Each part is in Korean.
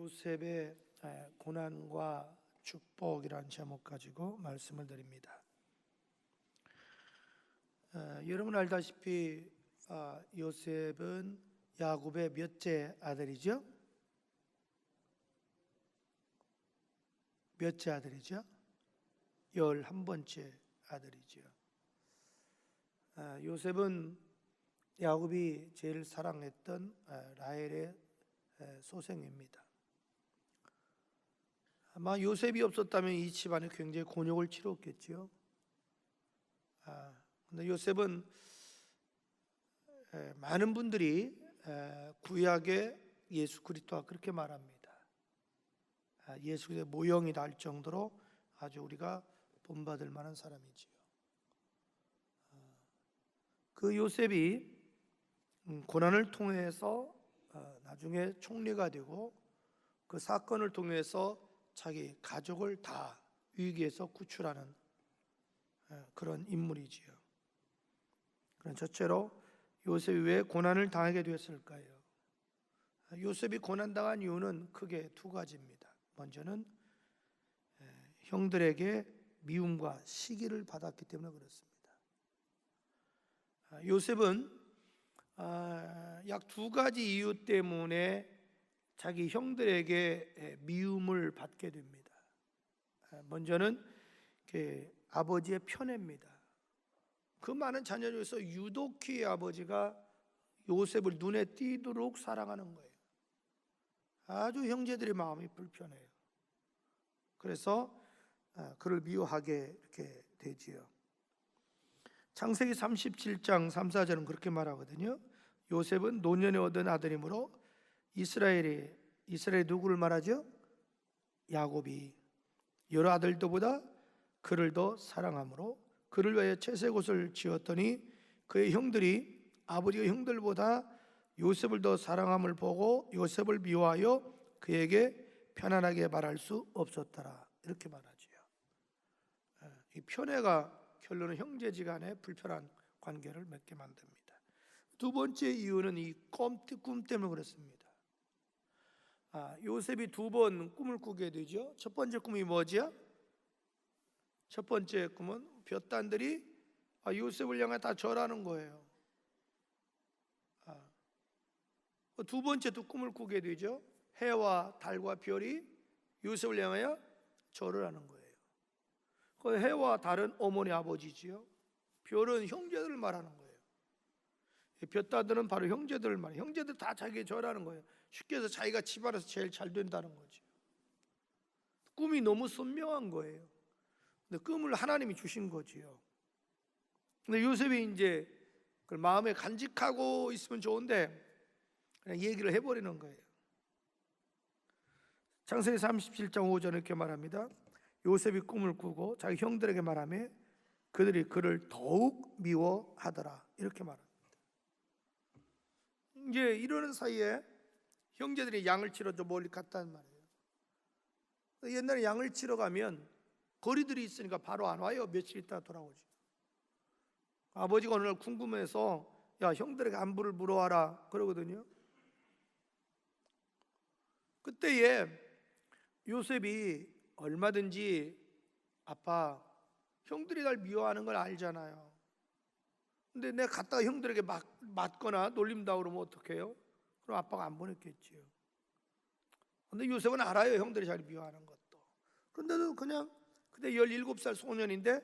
요셉의 고난과 축복이라는 제목 가지고 말씀을 드립니다. 여러분 알다시피 요셉은 야곱의 몇째 아들이죠? 몇째 아들이죠? 11번째 아들이죠. 요셉은 야곱이 제일 사랑했던 라헬의 소생입니다. 아마 요셉이 없었다면 이 집안에 굉장히 곤욕을 치렀겠지요. 근데 요셉은 많은 분들이 구약의 예수 그리스도와 그렇게 말합니다. 예수 그리스도의 모형이 날 정도로 아주 우리가 본받을 만한 사람이지요. 그 요셉이 고난을 통해서 나중에 총리가 되고 그 사건을 통해서 자기 가족을 다 위기에서 구출하는 그런 인물이지요. 그런 첫째로 요셉이 왜 고난을 당하게 되었을까요? 요셉이 고난당한 이유는 크게 두 가지입니다. 먼저는 형들에게 미움과 시기를 받았기 때문에 그렇습니다. 요셉은 약 두 가지 이유 때문에 자기 형들에게 미움을 받게 됩니다. 먼저는 아버지의 편애입니다. 그 많은 자녀 중에서 유독히 아버지가 요셉을 눈에 띄도록 사랑하는 거예요. 아주 형제들의 마음이 불편해요. 그래서 그를 미워하게 이렇게 되지요. 창세기 37장 3, 4절은 그렇게 말하거든요. 요셉은 노년에 얻은 아들이므로 이스라엘이 누구를 말하죠? 야곱이 여러 아들들보다 그를 더 사랑하므로 그를 위하여 채색옷을 지었더니 그의 형들이 아버지의 형들보다 요셉을 더 사랑함을 보고 요셉을 미워하여 그에게 편안하게 말할 수 없었더라. 이렇게 말하지요. 이 편애가 결론은 형제지간의 불편한 관계를 맺게 만듭니다. 두 번째 이유는 이 꿈 때문에 그렇습니다. 요셉이 두 번 꿈을 꾸게 되죠. 첫 번째 꿈이 뭐지요? 첫 번째 꿈은 볕단들이 요셉을 향해 다 절하는 거예요. 두 번째 또 꿈을 꾸게 되죠. 해와 달과 별이 요셉을 향하여 절을 하는 거예요. 그 해와 달은 어머니 아버지지요. 별은 형제들을 말하는 거예요. 볕단들은 바로 형제들을 말해요. 형제들 다 자기에 절하는 거예요. 쉽게 해서 자기가 집안에서 제일 잘 된다는 거죠. 꿈이 너무 선명한 거예요. 근데 꿈을 하나님이 주신 거지요. 근데 요셉이 이제 그걸 마음에 간직하고 있으면 좋은데 그냥 얘기를 해버리는 거예요. 창세기 37장 5절 이렇게 말합니다. 요셉이 꿈을 꾸고 자기 형들에게 말하며 그들이 그를 더욱 미워하더라. 이렇게 말합니다. 이제 이러는 사이에 형제들이 양을 치러 저 멀리 갔단 말이에요. 옛날에 양을 치러 가면 거리들이 있으니까 바로 안 와요. 며칠 있다 돌아오지. 아버지가 어느 날 궁금해서 야 형들에게 안부를 물어와라 그러거든요. 그때에 요셉이 얼마든지 아빠 형들이 날 미워하는 걸 알잖아요. 근데 내가 갔다가 형들에게 맞거나 놀림다 그러면 어떡해요? 그럼 아빠가 안 보냈겠지요. 근데 요셉은 알아요. 형들이 잘 미워하는 것도. 그런데도 그냥 그때 17살 소년인데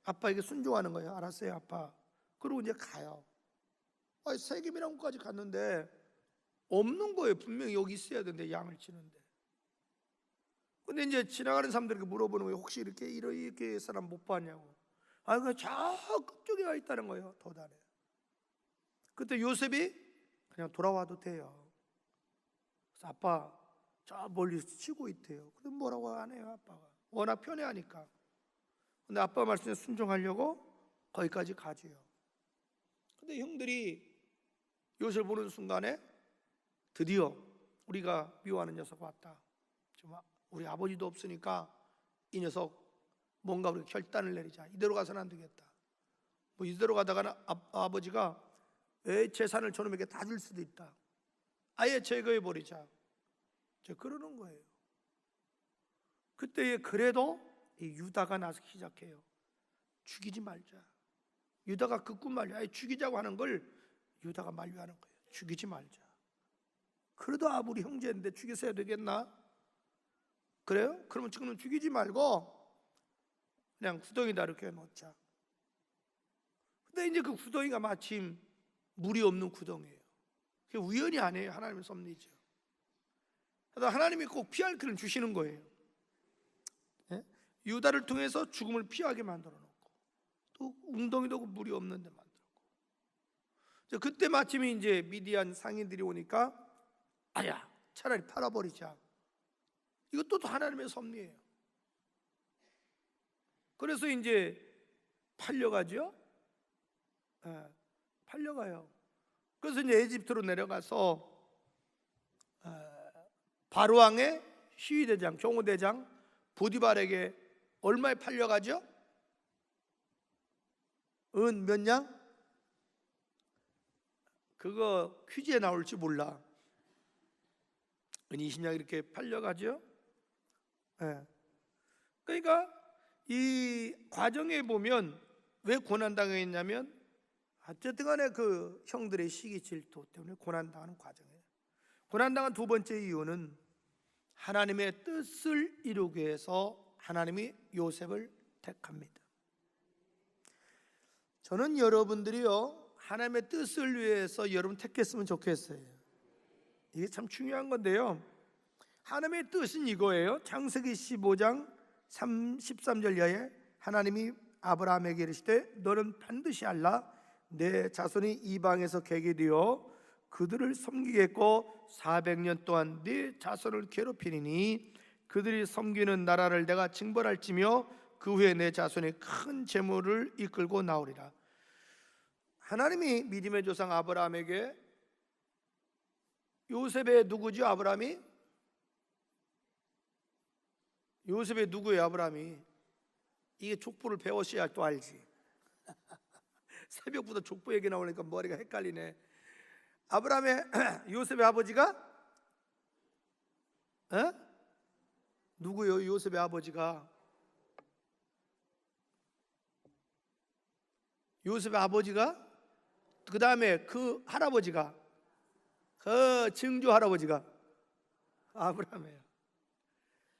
아빠에게 순종하는 거예요. 알았어요 아빠. 그리고 이제 가요. 세겜이라고까지 갔는데 없는 거예요. 분명히 여기 있어야 되는데 양을 치는데. 근데 이제 지나가는 사람들에게 물어보는 거예요. 혹시 이렇게 사람 못 봤냐고. 그 저 끝쪽에 와 있다는 거예요. 도단에. 그때 요셉이 그냥 돌아와도 돼요. 그래서 아빠 저 멀리서 치고 있대요. 그럼 뭐라고 안 해요 아빠가. 워낙 편애하니까. 근데 아빠 말씀에 순종하려고 거기까지 가지요. 근데 형들이 요셉을 보는 순간에 드디어 우리가 미워하는 녀석 왔다. 우리 아버지도 없으니까 이 녀석 뭔가 우리가 결단을 내리자. 이대로 가서는 안 되겠다. 이대로 가다가는 아버지가 재산을 저놈에게 다 줄 수도 있다. 아예 제거해 버리자. 그러는 거예요. 그때에 그래도 이 유다가 나서 시작해요. 죽이지 말자. 유다가 극구 만류, 죽이자고 하는 걸 유다가 만류하는 거예요. 죽이지 말자. 그래도 아무리 형제인데 죽였어야 되겠나? 그래요? 그러면 지금은 죽이지 말고 그냥 구덩이다 이렇게 놓자. 근데 이제 그 구덩이가 마침 물이 없는 구덩이에요. 그게 우연이 아니에요. 하나님의 섭리죠. 그래서 하나님이 꼭 피할 길을 주시는 거예요. 예? 유다를 통해서 죽음을 피하게 만들어 놓고, 또 웅덩이도 물이 없는 데 만들었고, 그때 마침 이제 미디안 상인들이 오니까 아야, 차라리 팔아버리자. 이것도 하나님의 섭리예요. 그래서 이제 팔려가죠. 팔려가요. 그래서 이제 에집트로 내려가서 바로 왕의 시위대장, 경호대장 보디발에게 얼마에 팔려가죠? 은 몇 냥? 그거 퀴즈에 나올지 몰라. 은 20냥 이렇게 팔려가죠. 그러니까 이 과정에 보면 왜 고난당했냐면 어쨌든 간에 그 형들의 시기 질투 때문에 고난당하는 과정이에요. 고난당한 두 번째 이유는 하나님의 뜻을 이루기 위해서 하나님이 요셉을 택합니다. 저는 여러분들이요, 하나님의 뜻을 위해서 여러분 택했으면 좋겠어요. 이게 참 중요한 건데요, 하나님의 뜻은 이거예요. 창세기 15장 13절 이하에 하나님이 아브라함에게 이르시되 너는 반드시 알라. 내 자손이 이방에서 객이 되어 그들을 섬기겠고 400년 동안 네 자손을 괴롭히니 그들이 섬기는 나라를 내가 징벌할지며 그 후에 내 자손이 큰 재물을 이끌고 나오리라. 하나님이 믿음의 조상 아브라함에게, 요셉의 누구죠? 아브라함이? 요셉의 누구예요? 아브라함이? 이게 족보를 배웠어야 또 알지. 새벽부터 족보 얘기 나오니까 머리가 헷갈리네. 아브라함의 요셉의 아버지가 누구요? 요셉의 아버지가, 요셉의 아버지가, 그 다음에 그 할아버지가, 그 증조 할아버지가 아브라함이에요.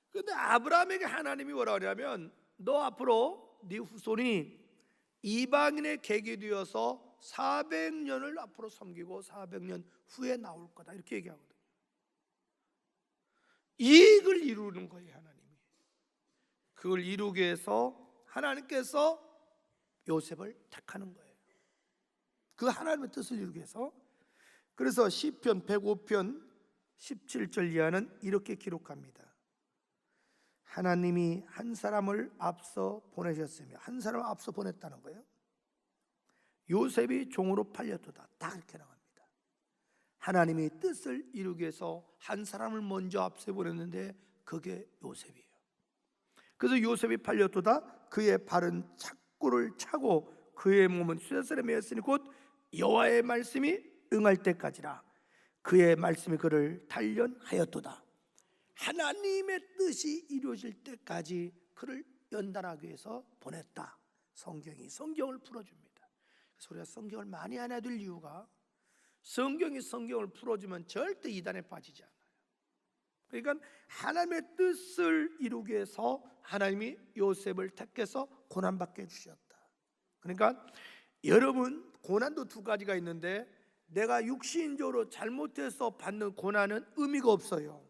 근데 아브라함에게 하나님이 뭐라 그러냐면 너 앞으로 네 후손이 이방인의 객이 되어서 400년을 앞으로 섬기고 400년 후에 나올 거다, 이렇게 얘기하거든요. 이익을 이루는 거예요. 하나님이 그걸 이루기 위해서 하나님께서 요셉을 택하는 거예요. 그 하나님의 뜻을 이루기 위해서. 그래서 시편 105편 17절 이하는 이렇게 기록합니다. 하나님이 한 사람을 앞서 보내셨으며, 한 사람을 앞서 보냈다는 거예요. 요셉이 종으로 팔렸도다, 딱 이렇게 나갑니다. 하나님이 뜻을 이루기 위해서 한 사람을 먼저 앞서 보냈는데 그게 요셉이에요. 그래서 요셉이 팔렸도다, 그의 발은 착고를 차고 그의 몸은 쇠살에 매였으니 곧 여호와의 말씀이 응할 때까지라. 그의 말씀이 그를 단련하였도다. 하나님의 뜻이 이루어질 때까지 그를 연단하기 위해서 보냈다. 성경이 성경을 풀어줍니다. 그래서 우리가 성경을 많이 안 해야 될 이유가, 성경이 성경을 풀어주면 절대 이단에 빠지지 않아요. 그러니까 하나님의 뜻을 이루기 위해서 하나님이 요셉을 택해서 고난받게 해주셨다. 그러니까 여러분, 고난도 두 가지가 있는데 내가 육신적으로 잘못해서 받는 고난은 의미가 없어요.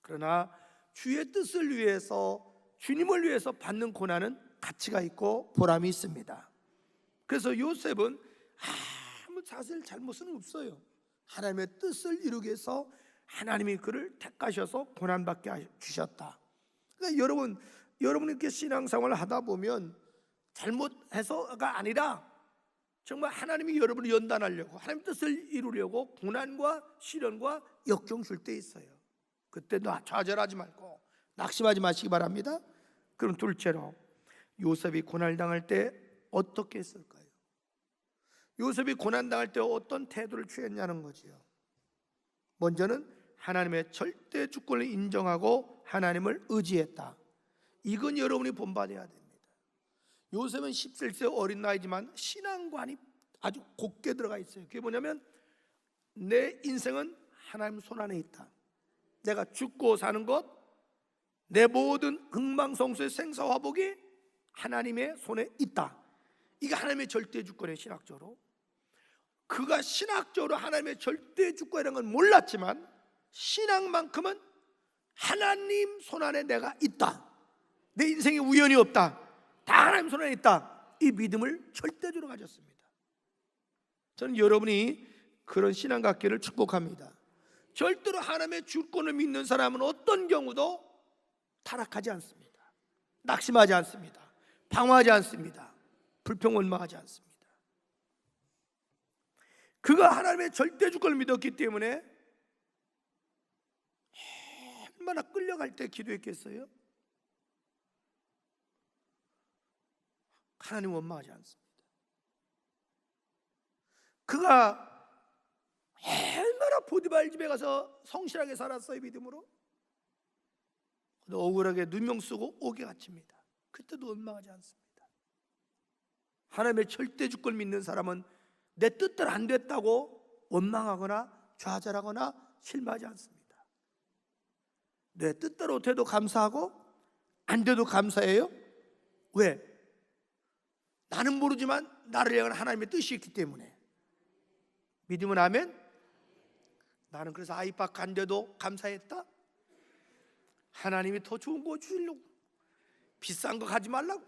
그러나 주의 뜻을 위해서, 주님을 위해서 받는 고난은 가치가 있고 보람이 있습니다. 그래서 요셉은 아무 사실 잘못은 없어요. 하나님의 뜻을 이루기 위해서 하나님이 그를 택하셔서 고난받게 주셨다. 그러니까 여러분 이렇게 신앙생활을 하다 보면 잘못해서가 아니라 정말 하나님이 여러분을 연단하려고, 하나님 뜻을 이루려고 고난과 시련과 역경 줄 때 있어요. 그때 좌절하지 말고 낙심하지 마시기 바랍니다. 그럼 둘째로, 요셉이 고난당할 때 어떻게 했을까요? 요셉이 고난당할 때 어떤 태도를 취했냐는 거지요. 먼저는 하나님의 절대 주권을 인정하고 하나님을 의지했다. 이건 여러분이 본받아야 됩니다. 요셉은 17세 어린 나이지만 신앙관이 아주 곱게 들어가 있어요. 그게 뭐냐면 내 인생은 하나님 손 안에 있다. 내가 죽고 사는 것, 내 모든 흥망성쇠의 생사화복이 하나님의 손에 있다. 이게 하나님의 절대 주권의 신학적으로. 그가 신학적으로 하나님의 절대 주권이라는 건 몰랐지만 신앙만큼은 하나님 손 안에 내가 있다. 내 인생에 우연이 없다. 다 하나님 손 안에 있다. 이 믿음을 절대적으로 가졌습니다. 저는 여러분이 그런 신앙 갖기를 축복합니다. 절대로 하나님의 주권을 믿는 사람은 어떤 경우도 타락하지 않습니다. 낙심하지 않습니다. 방황하지 않습니다. 불평원망하지 않습니다. 그가 하나님의 절대 주권을 믿었기 때문에 얼마나 끌려갈 때 기도했겠어요? 하나님 원망하지 않습니다. 그가 얼마나 보디발 집에 가서 성실하게 살았어요, 믿음으로. 억울하게 누명 쓰고 옥에 갇힙니다. 그때도 원망하지 않습니다. 하나님의 절대 주권을 믿는 사람은 내 뜻대로 안 됐다고 원망하거나 좌절하거나 실망하지 않습니다. 내 뜻대로 돼도 감사하고 안 돼도 감사해요. 왜? 나는 모르지만 나를 향한 하나님의 뜻이 있기 때문에. 믿으면 아멘? 나는 그래서 아이박 안 돼도 감사했다. 하나님이 더 좋은 거 주려고, 비싼 거 가지 말라고.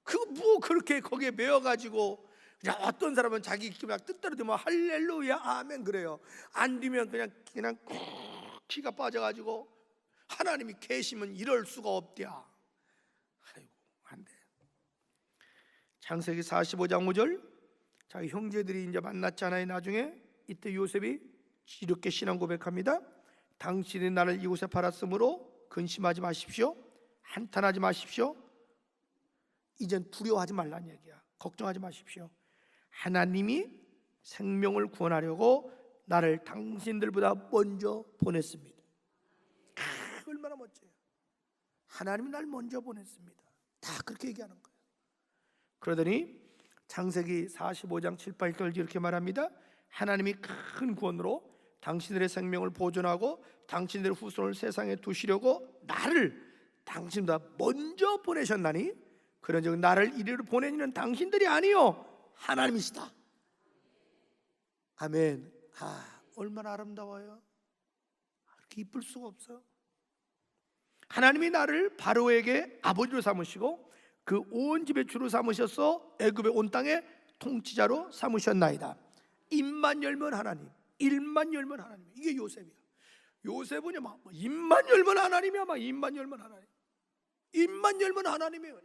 그 뭐 그렇게 거기에 매여가지고 그냥 어떤 사람은 자기 그냥 뜻대로 되면 할렐루야 아멘 그래요. 안 되면 그냥 피가 빠져가지고 하나님이 계시면 이럴 수가 없대야. 아이고 안 돼. 창세기 45장 5절. 자기 형제들이 이제 만났잖아요. 나중에 이때 요셉이 이렇게 신앙 고백합니다. 당신이 나를 이곳에 팔았으므로 근심하지 마십시오. 한탄하지 마십시오. 이젠 두려워하지 말라는 얘기야. 걱정하지 마십시오. 하나님이 생명을 구원하려고 나를 당신들보다 먼저 보냈습니다. 얼마나 멋져요. 하나님이 날 먼저 보냈습니다. 다 그렇게 얘기하는 거예요. 그러더니 창세기 45장 7, 8절 이렇게 말합니다. 하나님이 큰 구원으로 당신들의 생명을 보존하고 당신들의 후손을 세상에 두시려고 나를 당신보다 먼저 보내셨나니 그런즉 나를 이리로 보내는 당신들이 아니요 하나님이시다. 아멘. 얼마나 아름다워요. 그렇게 이쁠 수가 없어요. 하나님이 나를 바로에게 아버지로 삼으시고 그 온 집의 주로 삼으셔서 애굽의 온 땅의 통치자로 삼으셨나이다. 입만 열면 하나님, 일만 열면 하나님. 이게 요셉이야. 요셉은 막 입만 열면 하나님이야. 막 입만 열면 하나님. 입만 열면 하나님이에요.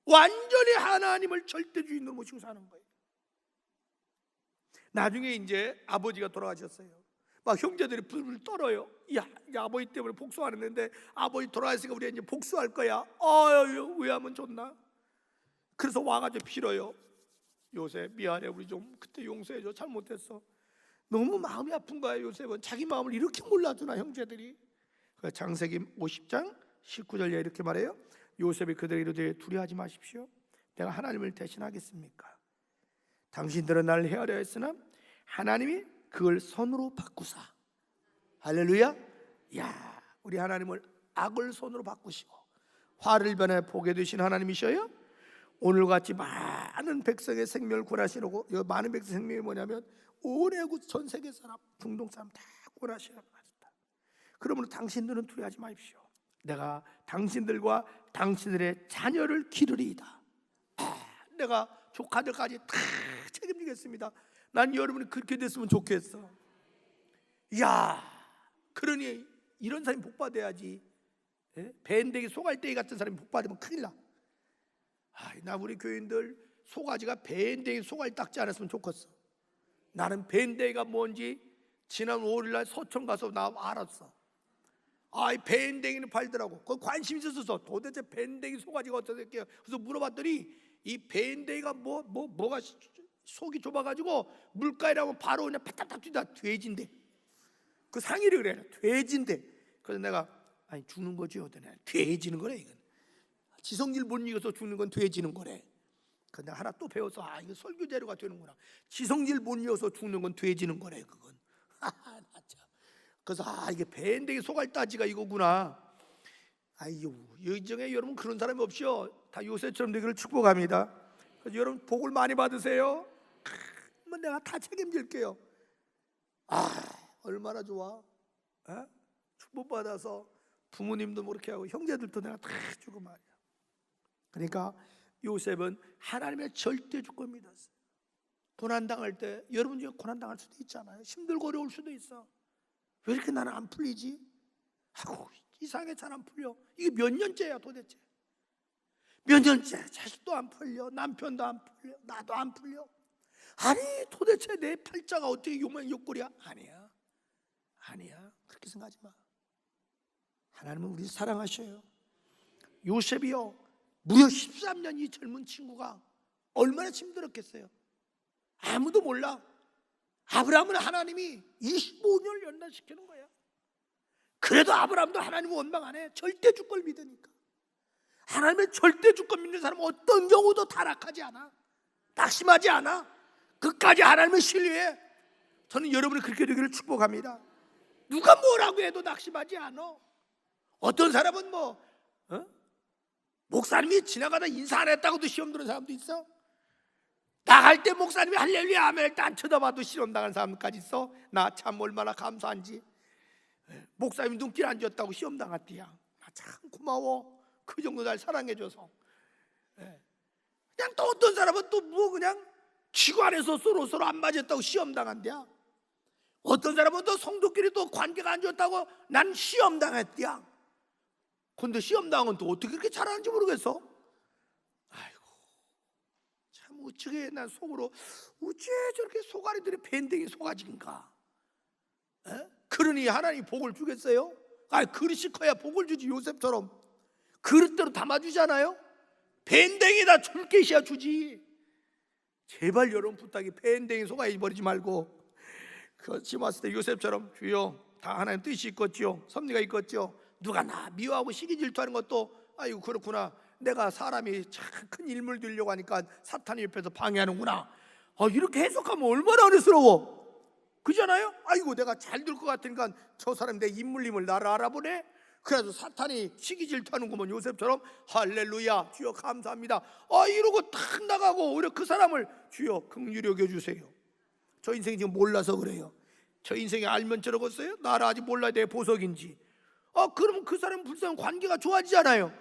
완전히 하나님을 절대주인으로 모시고 사는 거예요. 나중에 이제 아버지가 돌아가셨어요. 막 형제들이 불을 떨어요. 야, 아버지 때문에 복수하는데 아버지 돌아가셨으니까 우리 이제 복수할 거야. 왜 하면 좋나? 그래서 와가지고 빌어요. 요셉 미안해, 우리 좀 그때 용서해줘. 잘못했어. 너무 마음이 아픈 거야. 요셉은 자기 마음을 이렇게 몰라주나 형제들이. 창세기 50장 19절에 이렇게 말해요. 요셉이 그들에게 이르되 두려워하지 마십시오. 내가 하나님을 대신하겠습니까? 당신들은 나를 헤아려 했으나 하나님이 그걸 선으로 바꾸사. 할렐루야. 야, 우리 하나님을 악을 선으로 바꾸시고 화를 변해 복에 되신 하나님이셔요. 오늘같이 많은 백성의 생명을 구원하시려고. 이 많은 백성의 생명이 뭐냐면 온 애국 전 세계 사람, 중동 사람 다 구원하시려고 하셨다. 그러므로 당신들은 두려워하지 마십시오. 내가 당신들과 당신들의 자녀를 기르리이다. 내가 조카들까지 다 책임지겠습니다. 난 여러분이 그렇게 됐으면 좋겠어. 야, 그러니 이런 사람이 복받아야지. 밴댕이 소갈대기 같은 사람이 복받으면 큰일 나. 나 우리 교인들 소가지가 밴댕이 소갈 닦지 않았으면 좋겠어. 나는 밴댕이가 뭔지 지난 5일날 서천 가서 나 알았어. 이 밴댕이는 팔더라고. 그 관심 있었어. 도대체 밴댕이 소가지가 어떻게? 그래서 물어봤더니 이 밴댕이가 뭐가 속이 좁아가지고 물가에 나오면 바로 그냥 파닥파닥 뛰다 돼지인데. 그 상의를 그래. 돼지인데. 그래서 내가 아니 죽는 거죠. 돼지는 거래 이건. 지성질 못 이겨서 죽는 건 돼지는 거래. 근데 하나 또 배워서 이거 설교 재료가 되는구나. 지성질 못 이어서 죽는 건 돼지는 거래 그건. 그래서 이게 밴댕이 소갈따지가 이거구나. 여정에 여러분 그런 사람이 없이요. 다 요셉처럼 되기를 축복합니다. 그래서 여러분 복을 많이 받으세요. 내가 다 책임질게요. 얼마나 좋아. 축복받아서 부모님도 그렇게 하고 형제들도 내가 다 주고 말이야. 그러니까 요셉은 하나님의 절대 주권을 믿었어요. 고난당할 때 여러분 중에 고난당할 수도 있잖아요. 힘들고 어려울 수도 있어. 왜 이렇게 나는 안 풀리지? 이상하게 잘 안 풀려. 이게 몇 년째야 도대체. 몇 년째 자식도 안 풀려, 남편도 안 풀려, 나도 안 풀려. 아니 도대체 내 팔자가 어떻게 욕구리야? 아니야. 그렇게 생각하지 마. 하나님은 우리 사랑하셔요. 요셉이요 무려 13년 이 젊은 친구가 얼마나 힘들었겠어요. 아무도 몰라. 아브라함은 하나님이 25년을 연단시키는 거야. 그래도 아브라함도 하나님을 원망 안 해. 절대 주권을 믿으니까. 하나님의 절대 주권 믿는 사람은 어떤 경우도 타락하지 않아. 낙심하지 않아. 끝까지 하나님을 신뢰해. 저는 여러분이 그렇게 되기를 축복합니다. 누가 뭐라고 해도 낙심하지 않아. 어떤 사람은 목사님이 지나가다 인사 안 했다고도 시험 드는 사람도 있어. 나갈 때 목사님이 할렐루야 아멘 할 때 안 쳐다봐도 시험 당한 사람까지 있어. 나 참 얼마나 감사한지. 목사님 눈길 안 줬다고 시험 당했디야. 나 참 고마워. 그 정도 날 사랑해줘서. 그냥 또 어떤 사람은 또 그냥 지구 안에서 서로 안 맞았다고 시험 당한대야. 어떤 사람은 또 성도끼리 또 관계가 안 좋다고 난 시험 당했디야. 근데 시험 당은 또 어떻게 그렇게 잘하는지 모르겠어. 참 어쩌게 난 속으로 어째 저렇게 소가리들이 밴댕이 소가지인가. 그러니 하나님이 복을 주겠어요? 그릇이 커야 복을 주지. 요셉처럼 그릇대로 담아주잖아요. 밴댕이다 줄 것이야 주지. 제발 여러분 부탁이 밴댕이 속아 버리지 말고 지금 왔을 때 요셉처럼 주여 다 하나님 뜻이 있겠지요. 섭리가 있겠지요. 누가 나 미워하고 시기 질투하는 것도 그렇구나. 내가 사람이 참 큰 일물 들려고 하니까 사탄이 옆에서 방해하는구나. 이렇게 해석하면 얼마나 어리스러워. 그잖아요. 내가 잘 될 것 같으니까 저 사람이 내 인물님을 나를 알아보네. 그래서 사탄이 시기 질투하는구먼. 요셉처럼 할렐루야 주여 감사합니다 이러고 탁 나가고 오히려 그 사람을 주여 긍휼히 여겨주세요. 저 인생이 지금 몰라서 그래요. 저 인생이 알면 저러겠어요? 나를 아직 몰라야 내 보석인지. 그러면 그 사람 불쌍한 관계가 좋아지잖아요.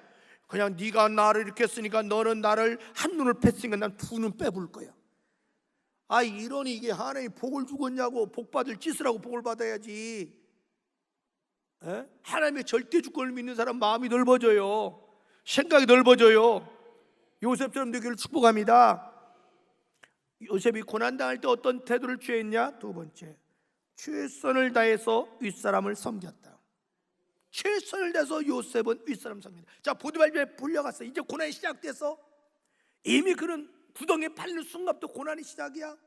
그냥 네가 나를 이렇게 했으니까 너는 나를 한눈을 뺐으니까 난 두 눈 빼볼 거야. 이러니 이게 하나님이 복을 주겠냐고. 복 받을 짓을 하고 복을 받아야지. 하나님의 절대 주권을 믿는 사람 마음이 넓어져요. 생각이 넓어져요. 요셉처럼 되기를 축복합니다. 요셉이 고난당할 때 어떤 태도를 취했냐? 두 번째, 최선을 다해서 윗사람을 섬겼다. 최선을 다해서 요셉은 윗사람 섬긴다. 자, 포티발 집에 불려갔어. 이제 고난이 시작돼서 이미 그는 구덩이에 팔리는 순간부터 고난이 시작이야.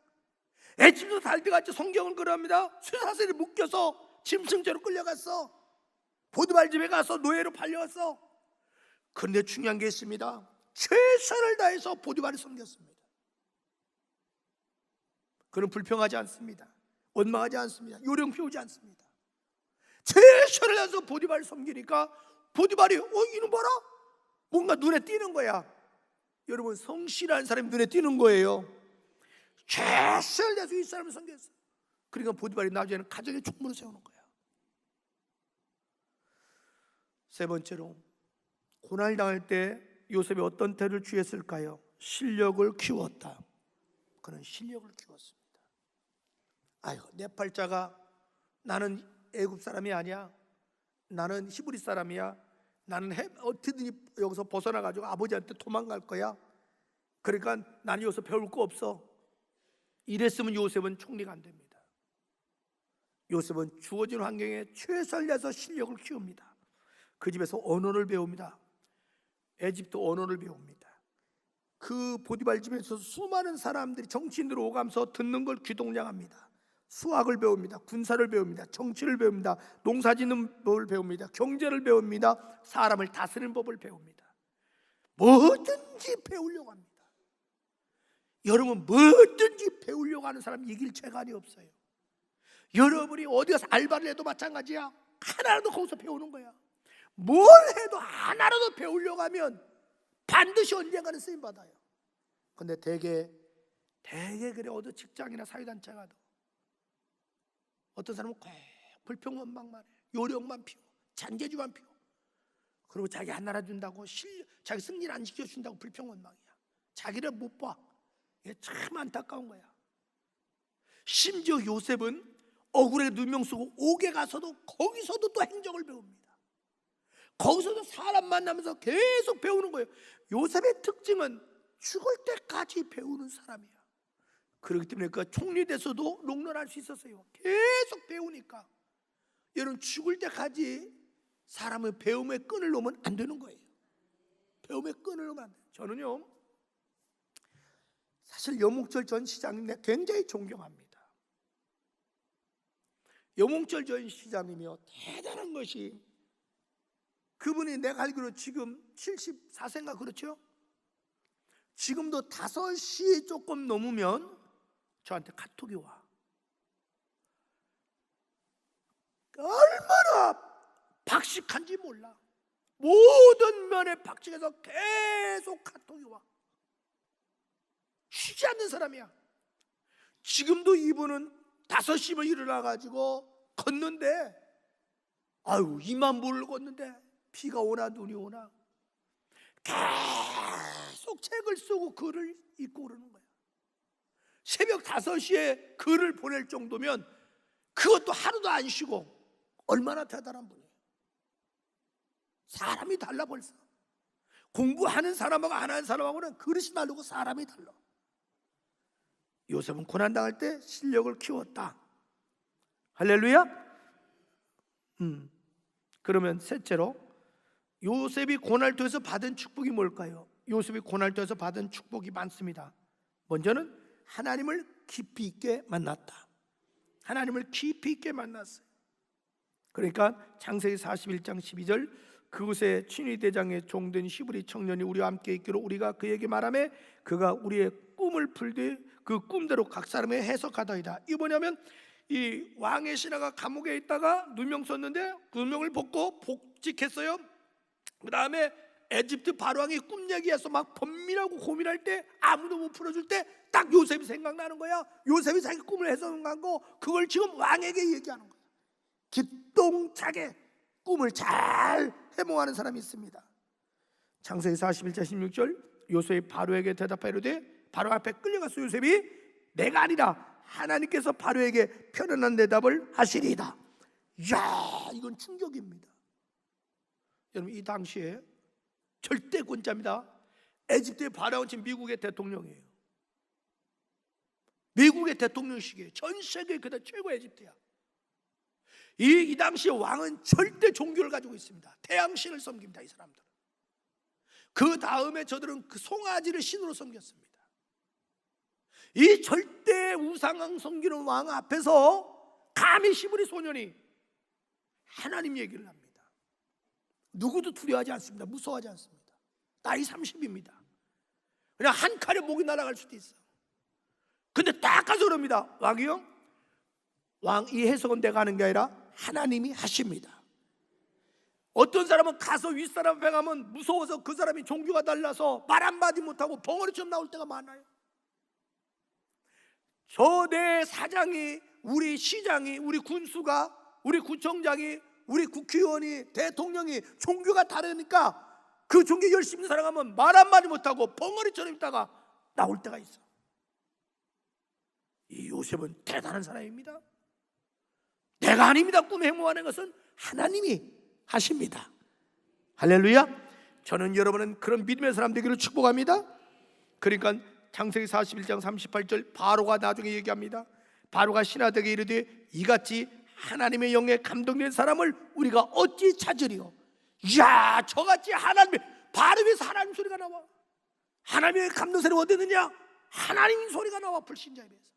애집도 달대같이 성경을 그럽니다. 쇠사슬에 묶여서 짐승죄로 끌려갔어. 포티발 집에 가서 노예로 팔려왔어. 그런데 중요한 게 있습니다. 최선을 다해서 포티발을 섬겼습니다. 그는 불평하지 않습니다. 원망하지 않습니다. 요령 피우지 않습니다. 최선을 다해서 포티발을 섬기니까 포티발이 이놈 봐라, 뭔가 눈에 띄는 거야. 여러분, 성실한 사람이 눈에 띄는 거예요. 최선을 다해서 이 사람을 섬겼어. 그러니까 포티발이 나중에는 가정에 총무를 세우는 거야. 세 번째로, 고난을 당할 때 요셉이 어떤 태도를 취했을까요? 실력을 키웠다. 그는 실력을 키웠습니다. 내 팔자가 나는 애굽 사람이 아니야. 나는 히브리 사람이야. 나는 어떻게든 여기서 벗어나가지고 아버지한테 도망갈 거야. 그러니까 나는 여기서 배울 거 없어. 이랬으면 요셉은 총리가 안 됩니다. 요셉은 주어진 환경에 최선을 다해서 실력을 키웁니다. 그 집에서 언어를 배웁니다. 에집트 언어를 배웁니다. 그 보디발 집에서 수많은 사람들이 정치인들 오가면서 듣는 걸 귀동냥합니다. 수학을 배웁니다. 군사를 배웁니다. 정치를 배웁니다. 농사짓는 법을 배웁니다. 경제를 배웁니다. 사람을 다스리는 법을 배웁니다. 뭐든지 배우려고 합니다. 여러분, 뭐든지 배우려고 하는 사람 이길 재간이 없어요. 여러분이 어디 가서 알바를 해도 마찬가지야. 하나라도 거기서 배우는 거야. 뭘 해도 하나라도 배우려고 하면 반드시 언젠가는 쓰임 받아요. 근데 대개 그래. 어디 직장이나 사회단체 가도 어떤 사람은 꼭 불평원망만 해. 요령만 피워, 잔재주만 피워. 그리고 자기 안 알아준다고, 자기 승리를 안 시켜준다고 불평원망이야. 자기를 못 봐. 이게 참 안타까운 거야. 심지어 요셉은 억울에 누명 쓰고 옥에 가서도 거기서도 또 행정을 배웁니다. 거기서도 사람 만나면서 계속 배우는 거예요. 요셉의 특징은 죽을 때까지 배우는 사람이야. 그렇기 때문에 그 총리 돼서도 롱런할 수 있었어요. 계속 배우니까. 여러분, 죽을 때까지 사람의 배움의 끈을 놓으면 안 되는 거예요. 배움의 끈을 놓으면 안 돼요. 저는요, 사실 여몽철 전 시장님 굉장히 존경합니다. 여몽철 전 시장님이요, 대단한 것이, 그분이 내가 알기로 지금 74세인가 그렇죠? 지금도 5시 조금 넘으면 저한테 카톡이 와. 얼마나 박식한지 몰라. 모든 면에 박식해서 계속 카톡이 와. 쉬지 않는 사람이야. 지금도 이분은 5시면 일어나가지고 걷는데, 아유, 2만 보를 걷는데 비가 오나 눈이 오나 계속 책을 쓰고 글을 읽고 그러는 거야. 새벽 5시에 글을 보낼 정도면 그것도 하루도 안 쉬고, 얼마나 대단한 분이에요. 사람이 달라. 벌써 공부하는 사람하고 안 하는 사람하고는 그릇이 다르고 사람이 달라. 요셉은 고난당할 때 실력을 키웠다. 할렐루야. 그러면 셋째로, 요셉이 고난통에서 받은 축복이 뭘까요? 요셉이 고난통에서 받은 축복이 많습니다. 먼저는 하나님을 깊이 있게 만났다. 하나님을 깊이 있게 만났어요. 그러니까 창세기 41장 12절, 그곳에 친위대장의 종된 히브리 청년이 우리와 함께 있기로 우리가 그에게 말하매 그가 우리의 꿈을 풀되 그 꿈대로 각 사람의 해석하더이다. 이게 뭐냐면, 이 왕의 신하가 감옥에 있다가 누명 썼는데 그 누명을 벗고 복직했어요. 그 다음에 에집트 바로왕이 꿈 얘기해서 막 번민하고 고민할 때, 아무도 못 풀어줄 때 딱 요셉이 생각나는 거야. 요셉이 자기 꿈을 해석한 거, 그걸 지금 왕에게 얘기하는 거야. 기똥차게 꿈을 잘 해몽하는 사람이 있습니다. 창세기 41장 16절, 요셉이 바로에게 대답하여 이르되, 바로 앞에 끌려가서 요셉이 내가 아니라 하나님께서 바로에게 편안한 대답을 하시리이다. 이야, 이건 충격입니다. 여러분, 이 당시에 절대권자입니다. 에집트의 바로왕은 지금 미국의 대통령이에요. 미국의 대통령식이에요. 전 세계 그다 최고 에집트야. 이 당시 왕은 절대 종교를 가지고 있습니다. 태양신을 섬깁니다, 이 사람들은. 그 다음에 저들은 그 송아지를 신으로 섬겼습니다. 이 절대 우상왕 섬기는 왕 앞에서 감히 히브리 소년이 하나님 얘기를 합니다. 누구도 두려워하지 않습니다. 무서워하지 않습니다. 나이 30입니다. 그냥 한 칼에 목이 날아갈 수도 있어. 근데 딱 가서 그럽니다. 왕이요, 왕, 이 해석은 내가 하는 게 아니라 하나님이 하십니다. 어떤 사람은 가서 윗사람 앞에 가면 무서워서 그 사람이 종교가 달라서 말 한마디 못하고 벙어리처럼 나올 때가 많아요. 저 내 사장이, 우리 시장이, 우리 군수가, 우리 구청장이, 우리 국회의원이, 대통령이 종교가 다르니까 그 종교 열심히 살아가면 말 한마디 못하고 벙어리처럼 있다가 나올 때가 있어. 이 요셉은 대단한 사람입니다. 내가 아닙니다. 꿈 해몽하는 것은 하나님이 하십니다. 할렐루야. 저는 여러분은 그런 믿음의 사람 되기를 축복합니다. 그러니까 창세기 41장 38절, 바로가 나중에 얘기합니다. 바로가 신하들에게 이르되 이같이 하나님의 영에 감동된 사람을 우리가 어찌 찾으리요? 이야, 저같이 하나님의, 바로에서 하나님 소리가 나와. 하나님의 감동세를 어디 있느냐? 하나님 소리가 나와, 불신자에 비해서.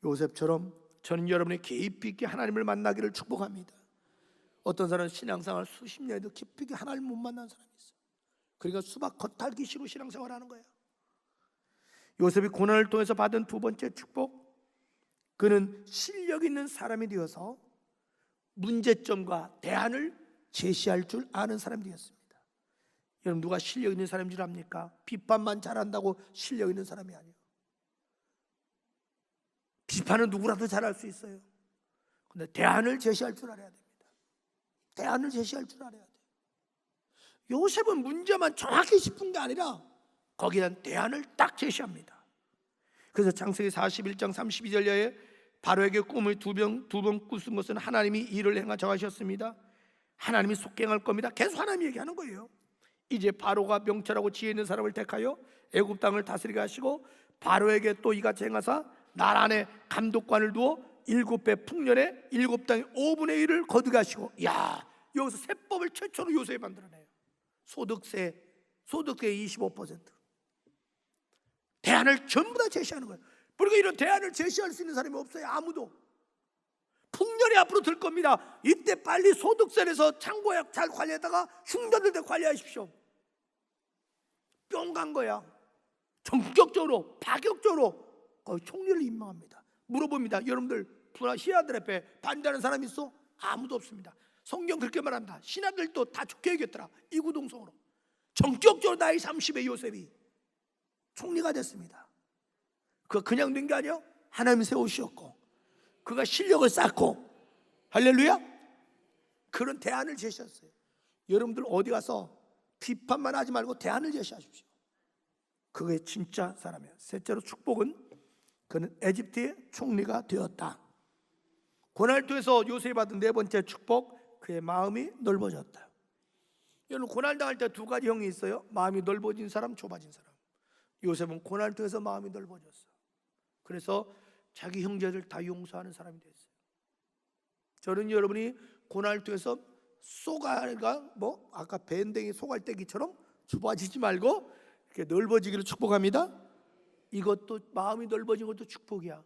요셉처럼 저는 여러분의 깊이 있게 하나님을 만나기를 축복합니다. 어떤 사람은 신앙생활 수십 년에도 깊이 있게 하나님 못 만난 사람이 있어요. 그러니까 수박 겉핥기식으로 신앙생활하는 거예요. 요셉이 고난을 통해서 받은 두 번째 축복, 그는 실력 있는 사람이 되어서 문제점과 대안을 제시할 줄 아는 사람이 되었습니다. 여러분, 누가 실력 있는 사람인 줄 압니까? 비판만 잘한다고 실력 있는 사람이 아니에요. 비판은 누구라도 잘할 수 있어요. 근데 대안을 제시할 줄 알아야 됩니다. 대안을 제시할 줄 알아야 돼요. 요셉은 문제만 정확히 짚은 게 아니라 거기에 대한 대안을 딱 제시합니다. 그래서 창세기 41장 32절에 바로에게 꿈을 두 번 꾸신 것은 하나님이 일을 행하 정하셨습니다. 하나님이 속히 행할 겁니다. 계속 하나님이 얘기하는 거예요. 이제 바로가 명철하고 지혜 있는 사람을 택하여 애굽 땅을 다스리게 하시고 바로에게 또 이같이 행하사 날 안에 감독관을 두어 7배 풍년에 7땅의 5분의 1을 거두게 하시고. 야, 여기서 세법을 최초로 요셉이 만들어내요. 소득세 25%. 대안을 전부 다 제시하는 거예요. 그러니까 이런 대안을 제시할 수 있는 사람이 없어요. 아무도. 풍년이 앞으로 들 겁니다. 이때 빨리 소득세를 해서 창고에 잘 관리하다가 흉년들 때 관리하십시오. 뿅 간 거야. 전격적으로 파격적으로 총리를 임명합니다. 물어봅니다. 여러분들 신하들 앞에 반대하는 사람이 있어? 아무도 없습니다. 성경 그렇게 말합니다. 신하들도 다 좋게 얘기했더라. 이구동성으로. 전격적으로 나이 30의 요셉이 총리가 됐습니다. 그가 그냥 된 게 아니에요. 하나님이 세우셨고 그가 실력을 쌓고, 할렐루야, 그런 대안을 제시했어요. 여러분들 어디 가서 비판만 하지 말고 대안을 제시하십시오. 그게 진짜 사람이에요. 셋째로 축복은 그는 에집트의 총리가 되었다. 고난을 통해서 요셉이 받은 네 번째 축복, 그의 마음이 넓어졌다. 여러분, 고난 당할 때 두 가지 형이 있어요. 마음이 넓어진 사람, 좁아진 사람. 요셉은 고난을 통해서 마음이 넓어졌어. 그래서 자기 형제들 다 용서하는 사람이 됐어요. 저는 여러분이 고난을 통해서 쏘갈가 아까 밴댕이 소갈대기처럼 좁아지지 말고 이렇게 넓어지기를 축복합니다. 이것도 마음이 넓어진 것도 축복이야.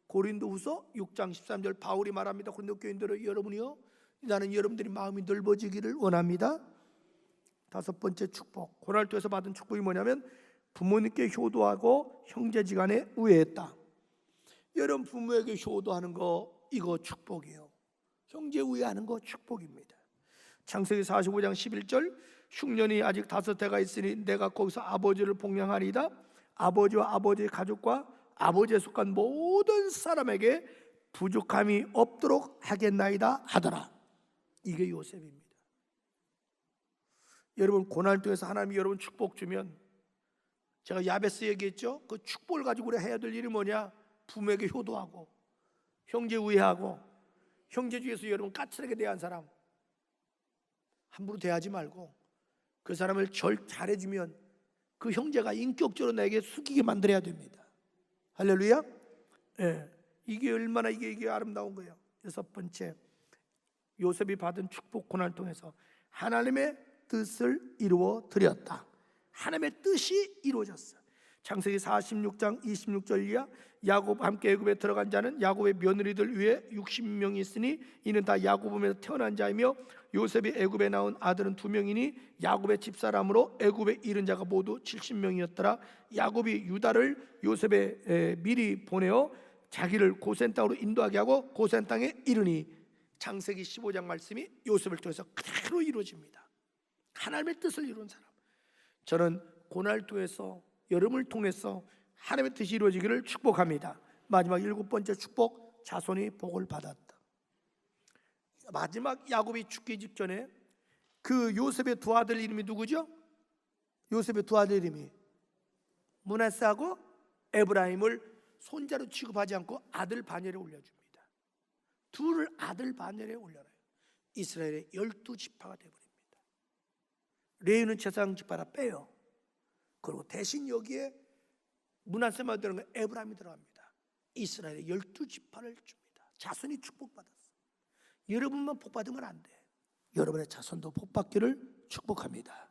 고린도후서 6장 13절 바울이 말합니다. 고린도 교인들은 여러분이요, 나는 여러분들이 마음이 넓어지기를 원합니다. 다섯 번째 축복, 고난을 통해서 받은 축복이 뭐냐면 부모님께 효도하고 형제지간에 우애했다. 여러분, 부모에게 효도하는 거 이거 축복이에요. 형제 우애하는 거 축복입니다. 창세기 45장 11절 흉년이 아직 5해가 있으니 내가 거기서 아버지를 복양하리이다. 아버지와 아버지의 가족과 아버지에 속한 모든 사람에게 부족함이 없도록 하겠나이다 하더라. 이게 요셉입니다. 여러분, 고난을 통해서 하나님이 여러분 축복 주면, 제가 야베스 얘기했죠. 그 축복을 가지고 우리가 해야 될 일이 뭐냐? 부모에게 효도하고 형제 우애하고, 형제 중에서 여러분 까칠하게 대한 사람 함부로 대하지 말고 그 사람을 잘해주면 그 형제가 인격적으로 내게 숙이게 만들어야 됩니다. 할렐루야. 이게 얼마나 이게 아름다운 거예요. 여섯 번째, 요셉이 받은 축복 고난을 통해서 하나님의 뜻을 이루어 드렸다. 하나님의 뜻이 이루어졌어. 창세기 46장 26절 이하 야곱 함께 애굽에 들어간 자는 야곱의 며느리들 위에 60명이 있으니 이는 다 야곱 몸에서 태어난 자이며 요셉이 애굽에 낳은 아들은 2명이니 야곱의 집사람으로 애굽에 이른 자가 모두 70명이었더라. 야곱이 유다를 요셉에 미리 보내어 자기를 고센 땅으로 인도하게 하고 고센 땅에 이르니, 창세기 15장 말씀이 요셉을 통해서 그대로 이루어집니다. 하나님의 뜻을 이룬 사람. 저는 고난을 통해서 여러분을 통해서 하나님의 뜻이 이루어지기를 축복합니다. 마지막 7번째 축복, 자손이 복을 받았다. 마지막 야곱이 죽기 직전에 그 요셉의 두 아들 이름이 누구죠? 요셉의 두 아들 이름이 므낫세하고 에브라임을 손자로 취급하지 않고 아들 반열에 올려줍니다. 둘을 아들 반열에 올려놔요. 이스라엘의 12지파가 되어버립니다. 레위는 제사장 지파라 빼요. 그리고 대신 여기에 므낫세만 들어간 에브라임이 들어갑니다. 이스라엘의 12지파를 줍니다. 자손이 축복받았어. 여러분만 복받으면 안 돼. 여러분의 자손도 복받기를 축복합니다.